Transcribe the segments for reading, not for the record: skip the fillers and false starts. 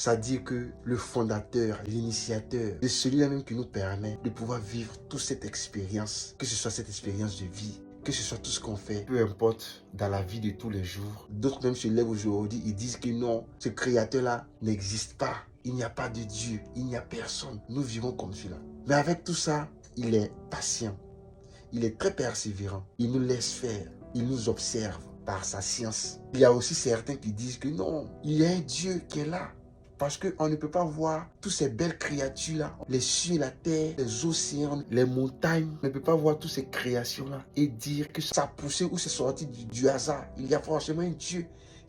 C'est-à-dire que le fondateur, l'initiateur, c'est celui-là même qui nous permet de pouvoir vivre toute cette expérience, que ce soit cette expérience de vie, que ce soit tout ce qu'on fait, peu importe dans la vie de tous les jours. D'autres même se lèvent aujourd'hui, ils disent que non, ce créateur-là n'existe pas. Il n'y a pas de Dieu, il n'y a personne. Nous vivons comme cela. Mais avec tout ça, il est patient. Il est très persévérant. Il nous laisse faire. Il nous observe par sa science. Il y a aussi certains qui disent que non, il y a un Dieu qui est là. Parce qu'on ne peut pas voir toutes ces belles créatures-là, les cieux, la terre, les océans, les montagnes. On ne peut pas voir toutes ces créations-là et dire que ça a poussé ou c'est sorti du hasard. Il y a forcément un Dieu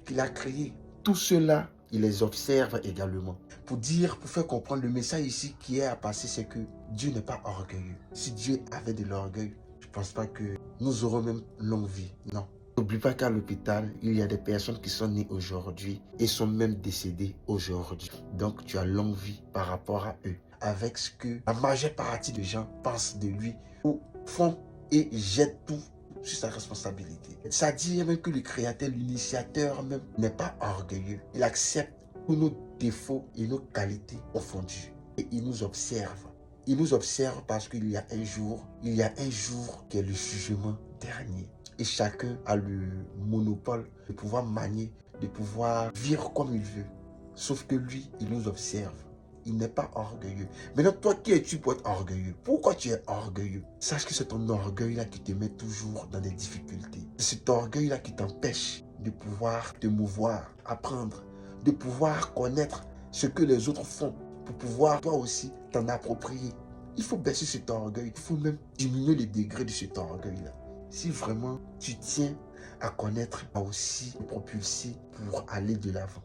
qui l'a créé. Tout cela, il les observe également. Pour faire comprendre le message ici qui est à passer, c'est que Dieu n'est pas orgueilleux. Si Dieu avait de l'orgueil, je ne pense pas que nous aurons même longue vie. Non. N'oublie pas qu'à l'hôpital, il y a des personnes qui sont nées aujourd'hui et sont même décédées aujourd'hui. Donc, tu as longue vie par rapport à eux. Avec ce que la majeure partie des gens pensent de lui ou font et jettent tout sur sa responsabilité. C'est-à-dire même que le créateur, l'initiateur même, n'est pas orgueilleux. Il accepte tous nos défauts et nos qualités confondues. Et il nous observe. Il nous observe parce qu'il y a un jour qui est le jugement dernier. Et chacun a le monopole de pouvoir manier, de pouvoir vivre comme il veut. Sauf que lui, il nous observe. Il n'est pas orgueilleux. Maintenant, toi, qui es-tu pour être orgueilleux? Pourquoi tu es orgueilleux? Sache que c'est ton orgueil-là qui te met toujours dans des difficultés. C'est cet orgueil-là qui t'empêche de pouvoir te mouvoir, apprendre, de pouvoir connaître ce que les autres font, pour pouvoir toi aussi t'en approprier. Il faut baisser cet orgueil. Il faut même diminuer le degré de cet orgueil-là. Si vraiment tu tiens à connaître, à aussi te propulser pour aller de l'avant.